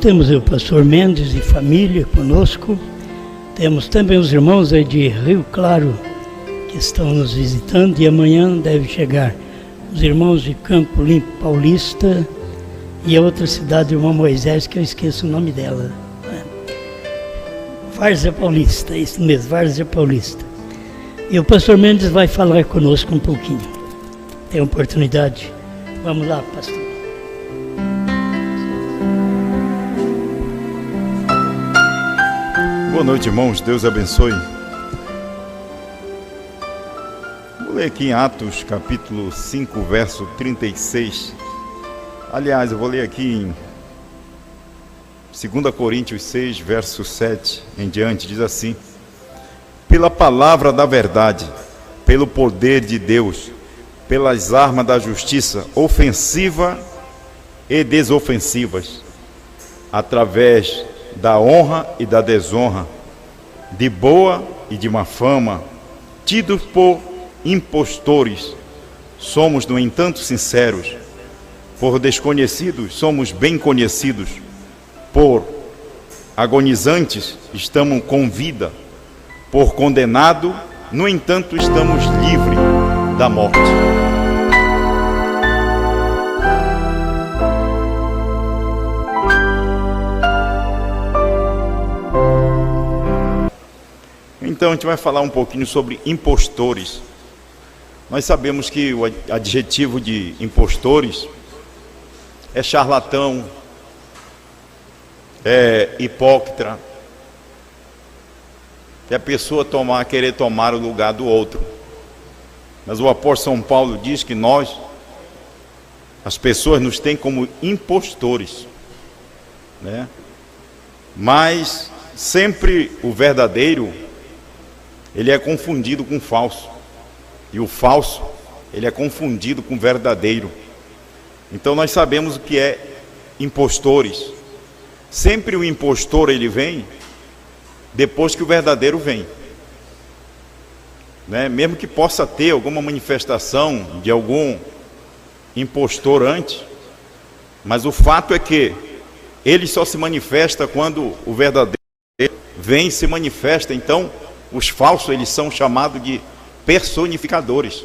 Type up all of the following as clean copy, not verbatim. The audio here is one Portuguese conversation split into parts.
Temos o pastor Mendes e família conosco. Temos também os irmãos aí de Rio Claro que estão nos visitando, e amanhã deve chegar os irmãos de Campo Limpo Paulista e a outra cidade, o irmão Moisés, que eu esqueço o nome dela. Várzea Paulista, isso mesmo, Várzea Paulista. E o pastor Mendes vai falar conosco um pouquinho. Tem oportunidade? Vamos lá, pastor. Boa noite, irmãos. Deus abençoe. Vou ler aqui em Atos, capítulo 5, verso 36. Aliás, eu vou ler aqui em 2 Coríntios 6, verso 7 em diante. Diz assim: pela palavra da verdade, pelo poder de Deus, pelas armas da justiça, ofensiva e desofensivas, através da honra e da desonra, de boa e de má fama, tidos por impostores, somos, no entanto, sinceros. Por desconhecidos, somos bem conhecidos. Por agonizantes, estamos com vida. Por condenado, no entanto, estamos livres da morte. Então a gente vai falar um pouquinho sobre impostores. Nós sabemos que o adjetivo de impostores é charlatão, é hipócrita, é a pessoa querer tomar o lugar do outro. Mas o apóstolo São Paulo diz que nós, as pessoas nos têm como impostores, né? Mas sempre o verdadeiro, ele é confundido com o falso, e o falso, ele é confundido com o verdadeiro. Então nós sabemos o que é impostores. Sempre o impostor, ele vem depois que o verdadeiro vem, né? Mesmo que possa ter alguma manifestação de algum impostor antes, mas o fato é que ele só se manifesta quando o verdadeiro vem e se manifesta. Então os falsos, eles são chamados de personificadores.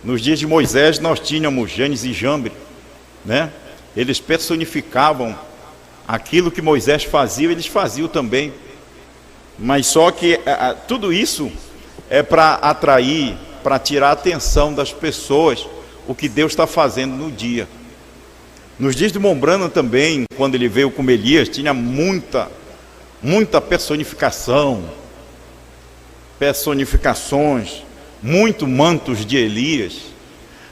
Nos dias de Moisés nós tínhamos Janes e Jambre, né? Eles personificavam aquilo que Moisés fazia, eles faziam também. Mas só que tudo isso é para atrair, para tirar a atenção das pessoas, o que Deus está fazendo no dia. Nos dias de Mombrana também, quando ele veio com Elias, tinha muita personificações, muito mantos de Elias.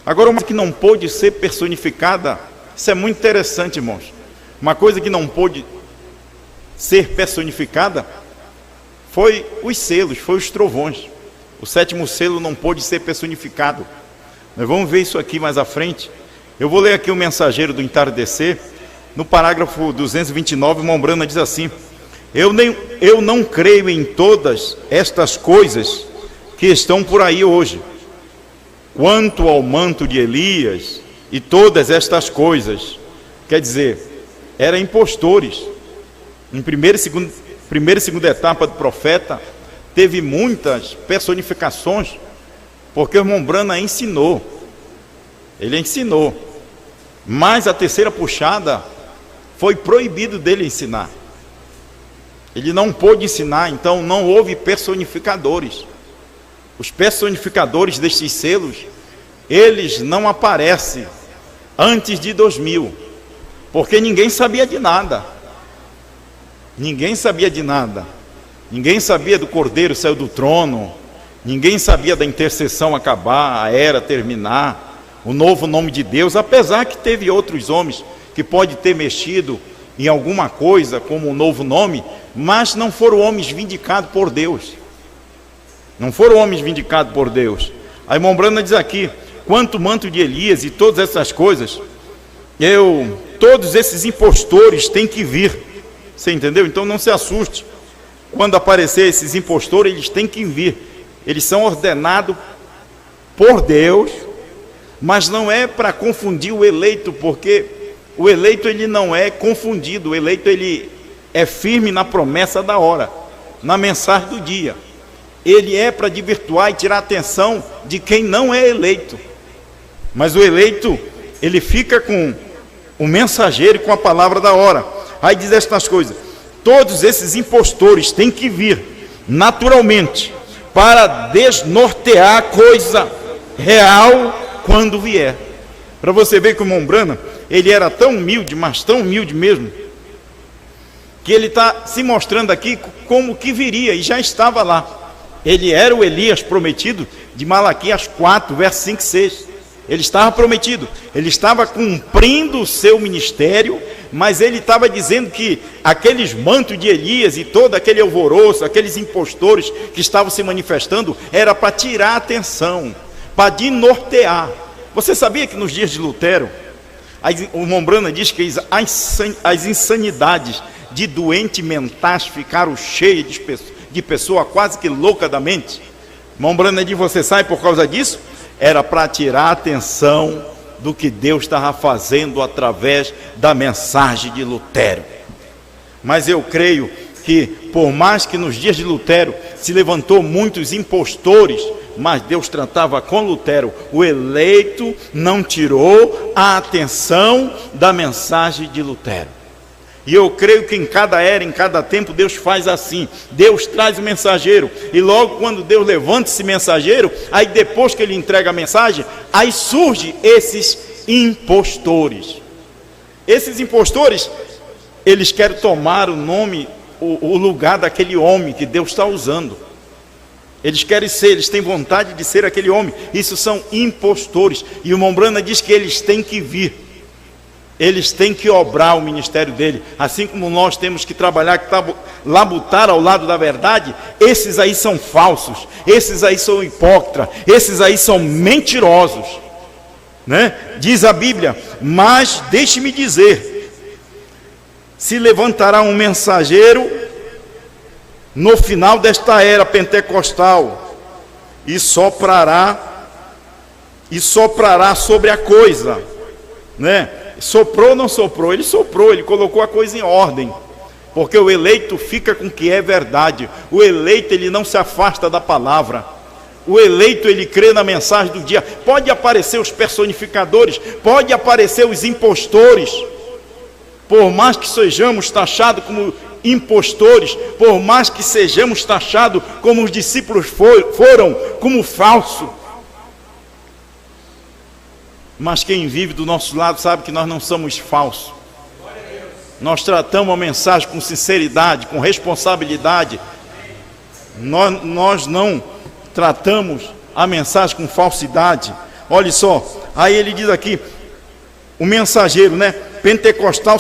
Agora, uma que não pôde ser personificada, isso é muito interessante, irmãos. Uma coisa que não pôde ser personificada foi os selos, foi os trovões. O 7º selo não pôde ser personificado. Nós vamos ver isso aqui mais à frente. Eu vou ler aqui o Mensageiro do Entardecer. No parágrafo 229, Mombrana diz assim: eu não creio em todas estas coisas que estão por aí hoje. Quanto ao manto de Elias e todas estas coisas, quer dizer, eram impostores. Em primeira e segunda etapa do profeta, teve muitas personificações, porque o Mombrana ensinou. Ele ensinou. Mas a terceira puxada foi proibido dele ensinar. Ele não pôde ensinar, então não houve personificadores. Os personificadores destes selos, eles não aparecem antes de 2000, porque ninguém sabia de nada. Ninguém sabia de nada. Ninguém sabia do Cordeiro saiu do trono. Ninguém sabia da intercessão acabar, a era terminar, o novo nome de Deus, apesar que teve outros homens que pode ter mexido em alguma coisa como um novo nome, mas não foram homens vindicados por Deus. Não foram homens vindicados por Deus. Aí Mombrana diz aqui: quanto manto de Elias e todas essas coisas, todos esses impostores têm que vir. Você entendeu? Então não se assuste. Quando aparecer esses impostores, eles têm que vir. Eles são ordenados por Deus, mas não é para confundir o eleito, porque o eleito ele não é confundido, o eleito ele é firme na promessa da hora, na mensagem do dia. Ele é para desvirtuar e tirar a atenção de quem não é eleito. Mas o eleito, ele fica com o mensageiro e com a palavra da hora. Aí diz estas coisas: todos esses impostores têm que vir naturalmente para desnortear a coisa real quando vier. Para você ver que o Mombrana, ele era tão humilde, mas tão humilde mesmo, que ele está se mostrando aqui como que viria, e já estava lá. Ele era o Elias prometido de Malaquias 4, verso 5 e 6. Ele estava prometido, ele estava cumprindo o seu ministério, mas ele estava dizendo que aqueles mantos de Elias e todo aquele alvoroço, aqueles impostores que estavam se manifestando, era para tirar a atenção, para desnortear. Você sabia que nos dias de Lutero, o Mombrana diz que as insanidades de doentes mentais ficaram cheias de pessoa quase que louca da mente? Mombrana diz: você sabe por causa disso? Era para tirar a atenção do que Deus estava fazendo através da mensagem de Lutero. Mas eu creio que, por mais que nos dias de Lutero se levantou muitos impostores, mas Deus tratava com Lutero, o eleito não tirou a atenção da mensagem de Lutero. E eu creio que em cada era, em cada tempo, Deus faz assim. Deus traz o mensageiro, e logo quando Deus levanta esse mensageiro, aí depois que ele entrega a mensagem, aí surge esses impostores. Esses impostores, eles querem tomar o nome, o lugar daquele homem que Deus está usando. Eles querem ser, eles têm vontade de ser aquele homem. Isso são impostores. E o Mombrana diz que eles têm que vir. Eles têm que obrar o ministério dele, assim como nós temos que trabalhar, que labutar ao lado da verdade. Esses aí são falsos, esses aí são hipócritas, esses aí são mentirosos, né? Diz a Bíblia: mas deixe-me dizer, se levantará um mensageiro no final desta era pentecostal e soprará sobre a coisa, né? Soprou ou não soprou? Ele soprou, ele colocou a coisa em ordem, porque o eleito fica com o que é verdade. O eleito, ele não se afasta da palavra. O eleito, ele crê na mensagem do dia. Pode aparecer os personificadores, pode aparecer os impostores, por mais que sejamos taxados como impostores, por mais que sejamos taxados como os discípulos foram, como falso, mas quem vive do nosso lado sabe que nós não somos falsos. Nós tratamos a mensagem com sinceridade, com responsabilidade. Nós não tratamos a mensagem com falsidade. Olha só, aí ele diz aqui, o mensageiro, né? Pentecostal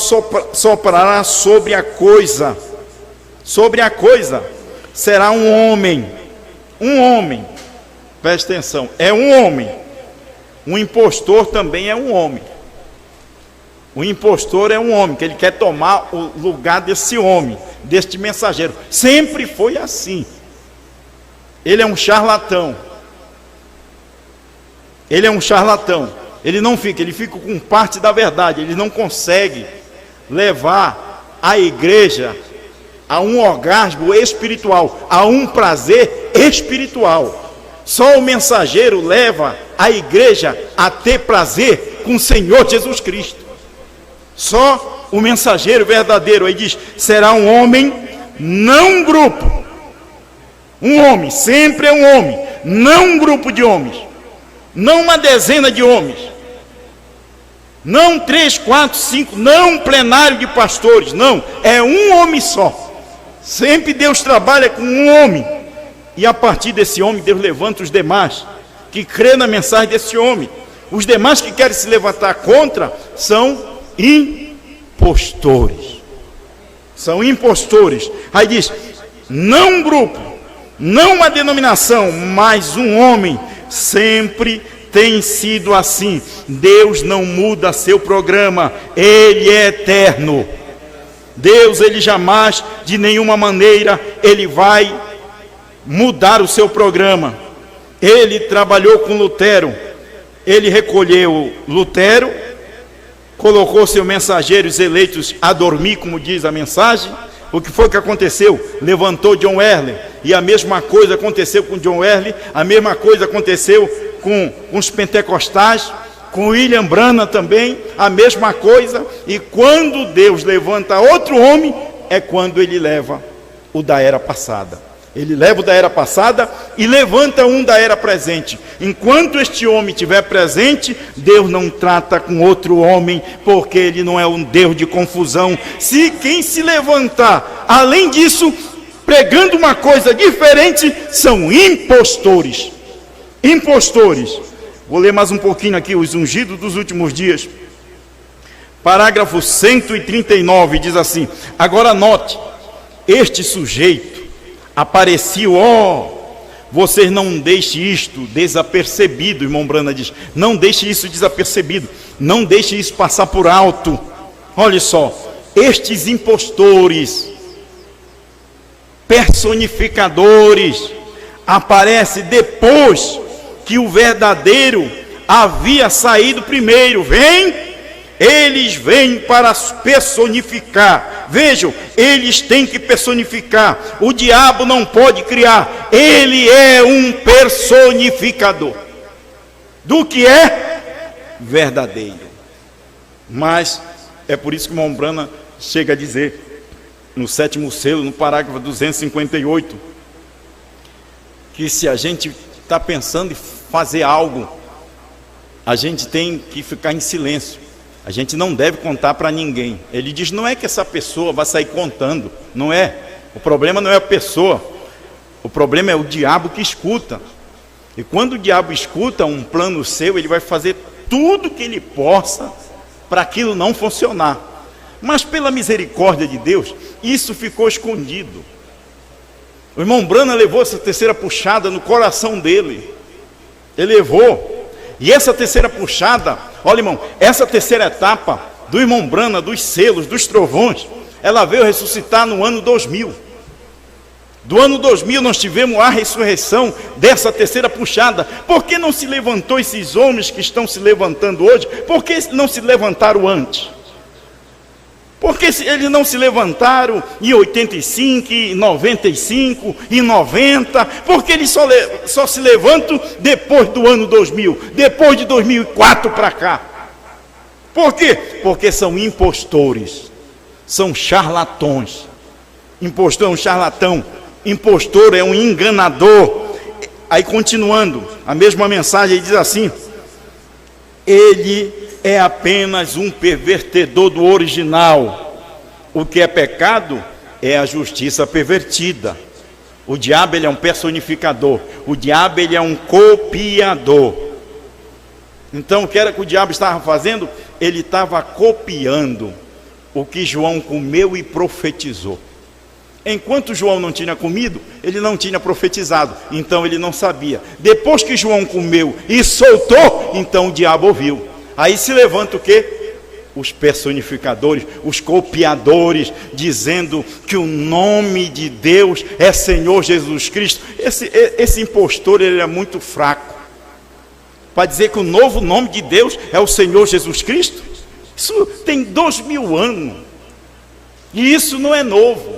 soprará sobre a coisa. Sobre a coisa será um homem. Um homem. Preste atenção, é um homem. Um impostor também é um homem. O impostor é um homem, que ele quer tomar o lugar desse homem, deste mensageiro. Sempre foi assim. Ele é um charlatão. Ele é um charlatão. Ele fica com parte da verdade. Ele não consegue levar a igreja a um orgasmo espiritual, a um prazer espiritual. Só o mensageiro leva a igreja a ter prazer com o Senhor Jesus Cristo. Só o mensageiro verdadeiro. Aí diz: será um homem, não um grupo. Um homem, sempre é um homem, não um grupo de homens, não uma dezena de homens, não 3, 4, 5, não um plenário de pastores, não, é um homem só. Sempre Deus trabalha com um homem, e a partir desse homem Deus levanta os demais que crê na mensagem desse homem. Os demais que querem se levantar contra são impostores. São impostores. Aí diz: não um grupo, não uma denominação, mas um homem. Sempre tem sido assim. Deus não muda seu programa, Ele é eterno. Deus, Ele jamais, de nenhuma maneira, Ele vai mudar o seu programa. Ele trabalhou com Lutero, Ele recolheu Lutero colocou seus mensageiros eleitos a dormir, como diz a mensagem. O que foi que aconteceu? Levantou John Wesley, e a mesma coisa aconteceu com John Wesley, a mesma coisa aconteceu com os pentecostais, com William Branham também, a mesma coisa. E quando Deus levanta outro homem, é quando ele leva o da era passada. Ele leva o da era passada e levanta um da era presente. Enquanto este homem estiver presente, Deus não trata com outro homem, porque ele não é um Deus de confusão. Se quem se levantar, além disso, pregando uma coisa diferente, são impostores. Impostores. Vou ler mais um pouquinho aqui, os ungidos dos últimos dias. Parágrafo 139 diz assim: agora note, este sujeito apareceu, vocês não deixem isto desapercebido, irmão Branham diz, não deixe isso desapercebido, não deixe isso passar por alto. Olha só, estes impostores, personificadores, aparecem depois que o verdadeiro havia saído primeiro. Eles vêm para personificar. Vejam, eles têm que personificar. O diabo não pode criar. Ele é um personificador do que é verdadeiro. Mas é por isso que o irmão Branham chega a dizer, no 7º selo, no parágrafo 258, que se a gente está pensando em fazer algo, a gente tem que ficar em silêncio. A gente não deve contar para ninguém. Ele diz, não é que essa pessoa vai sair contando, não é. O problema não é a pessoa, o problema é o diabo que escuta. E quando o diabo escuta um plano seu, ele vai fazer tudo que ele possa para aquilo não funcionar. Mas pela misericórdia de Deus, isso ficou escondido. O irmão Branham levou essa terceira puxada no coração dele. Ele levou. E essa terceira puxada, olha irmão, essa terceira etapa do irmão Branham, dos selos, dos trovões, ela veio ressuscitar no ano 2000. Do ano 2000 nós tivemos a ressurreição dessa terceira puxada. Por que não se levantou esses homens que estão se levantando hoje? Por que não se levantaram antes? Por que eles não se levantaram em 85, em 95, em 90? Porque eles só se levantam depois do ano 2000, depois de 2004 para cá. Por quê? Porque são impostores, são charlatões. Impostor é um charlatão, impostor é um enganador. Aí continuando, a mesma mensagem diz assim: ele é apenas um pervertedor do original. O que é pecado é a justiça pervertida. O diabo, ele é um personificador. O diabo, ele é um copiador. Então, o que era que o diabo estava fazendo? Ele estava copiando o que João comeu e profetizou. Enquanto João não tinha comido, ele não tinha profetizado, então ele não sabia. Depois que João comeu e soltou, então o diabo ouviu. Aí se levanta o quê? Os personificadores, os copiadores, dizendo que o nome de Deus é Senhor Jesus Cristo. Esse impostor, ele é muito fraco para dizer que o novo nome de Deus é o Senhor Jesus Cristo. Isso tem 2000 anos e isso não é novo.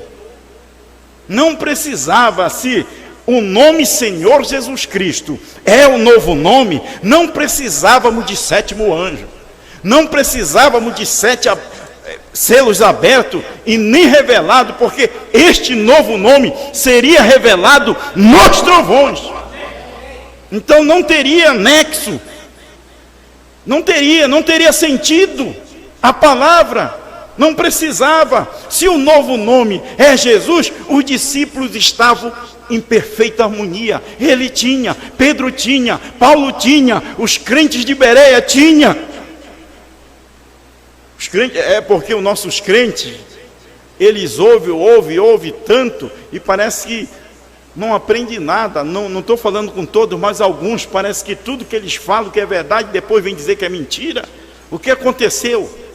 Não precisava, se o nome Senhor Jesus Cristo é o novo nome, não precisávamos de 7º anjo, não precisávamos de 7 selos abertos e nem revelado, porque este novo nome seria revelado nos trovões. Então não teria nexo, não teria sentido a palavra. Não precisava. Se o novo nome é Jesus, os discípulos estavam em perfeita harmonia. Ele tinha, Pedro tinha, Paulo tinha, os crentes de Bereia tinha. Os crentes, é porque os nossos crentes, eles ouvem tanto e parece que não aprendem nada. Não estou falando com todos, mas alguns parece que tudo que eles falam que é verdade, depois vem dizer que é mentira. O que aconteceu?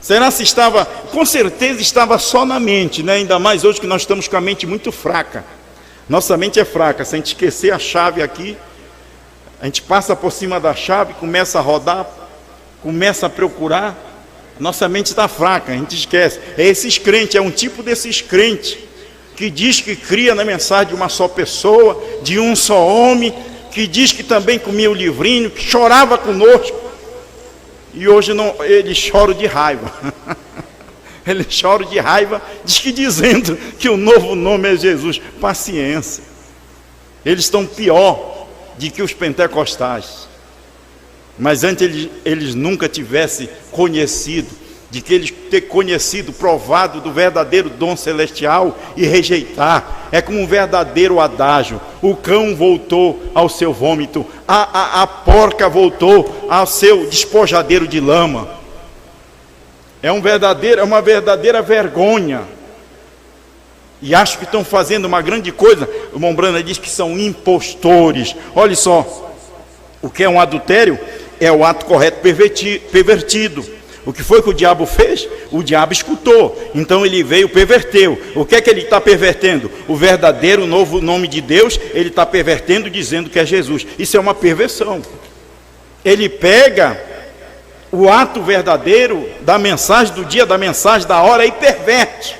Será se estava, com certeza estava só na mente, né? Ainda mais hoje que nós estamos com a mente muito fraca. Nossa mente é fraca, se a gente esquecer a chave aqui, a gente passa por cima da chave, começa a rodar, começa a procurar, nossa mente está fraca, a gente esquece. É esses crentes, é um tipo desses crentes que diz que cria na mensagem de uma só pessoa, de um só homem, que diz que também comia o livrinho, que chorava conosco, e hoje não, eles choram de raiva. Eles choram de raiva, diz que dizendo que o novo nome é Jesus. Paciência. Eles estão pior do que os pentecostais. Mas antes eles nunca tivessem conhecido, de que eles ter conhecido, provado do verdadeiro dom celestial e rejeitar. É como um verdadeiro adágio. O cão voltou ao seu vômito, a porca voltou ao seu despojadeiro de lama. É uma verdadeira vergonha. E acho que estão fazendo uma grande coisa. O irmão Brana diz que são impostores. Olha só, o que é um adultério? É o ato correto pervertido. O que foi que o diabo fez? O diabo escutou, então ele veio, perverteu. O que é que ele está pervertendo? O verdadeiro novo nome de Deus, ele está pervertendo, dizendo que é Jesus. Isso é uma perversão. Ele pega o ato verdadeiro da mensagem do dia, da mensagem da hora, e perverte.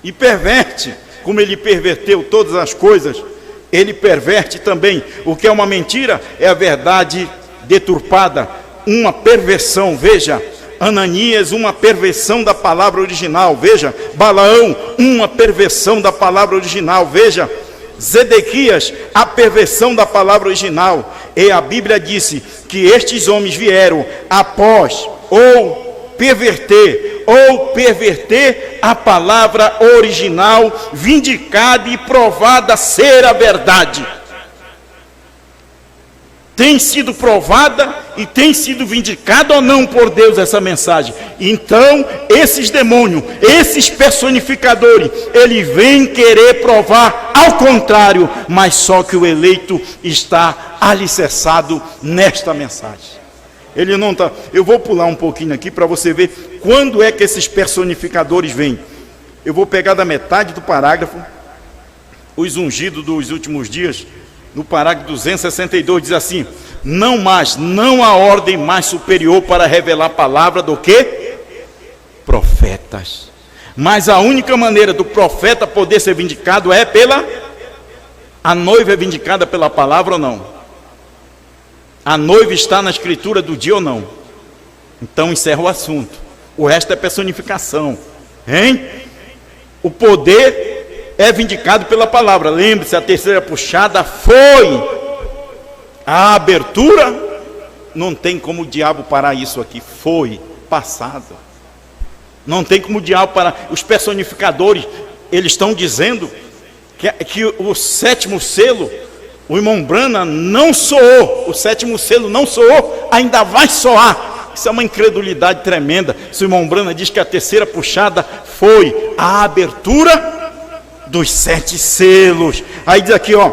E perverte, como ele perverteu todas as coisas, ele perverte também. O que é uma mentira é a verdade deturpada, uma perversão. Veja, Ananias, uma perversão da palavra original. Veja, Balaão, uma perversão da palavra original. Veja, Zedequias, a perversão da palavra original. E a Bíblia disse que estes homens vieram após perverter a palavra original, vindicada e provada ser a verdade. Tem sido provada e tem sido vindicada ou não por Deus essa mensagem. Então, esses demônios, esses personificadores, ele vem querer provar ao contrário, mas só que o eleito está alicerçado nesta mensagem. Ele não está. Eu vou pular um pouquinho aqui para você ver quando é que esses personificadores vêm. Eu vou pegar da metade do parágrafo, os ungidos dos últimos dias. No parágrafo 262 diz assim: não há ordem mais superior para revelar a palavra do que profetas. Mas a única maneira do profeta poder ser vindicado é a noiva é vindicada pela palavra ou não? A noiva está na escritura do dia ou não? Então encerra o assunto. O resto é personificação, hein? O poder é vindicado pela palavra. Lembre-se, a terceira puxada foi a abertura. Não tem como o diabo parar isso aqui. Foi passado. Não tem como o diabo parar. Os personificadores, eles estão dizendo que o sétimo selo, o irmão Brana não soou. O sétimo selo não soou, ainda vai soar. Isso é uma incredulidade tremenda. Se o irmão Brana diz que a terceira puxada foi a abertura dos 7 selos. Aí diz aqui, ó,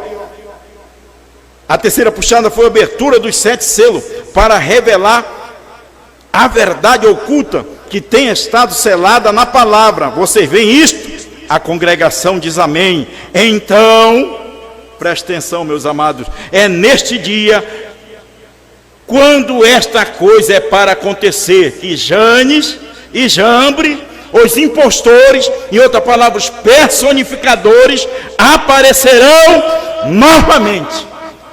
a terceira puxada foi a abertura dos 7 selos, para revelar a verdade oculta que tem estado selada na palavra. Vocês veem isto? A congregação diz amém. Então, preste atenção, meus amados, é neste dia, quando esta coisa é para acontecer, que Janes e Jambre, os impostores, em outras palavras, personificadores, aparecerão novamente.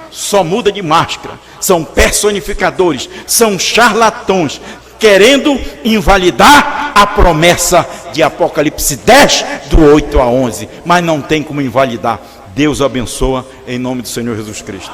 Só muda de máscara. São personificadores, são charlatões, querendo invalidar a promessa de Apocalipse 10, do 8 a 11. Mas não tem como invalidar. Deus abençoa, em nome do Senhor Jesus Cristo.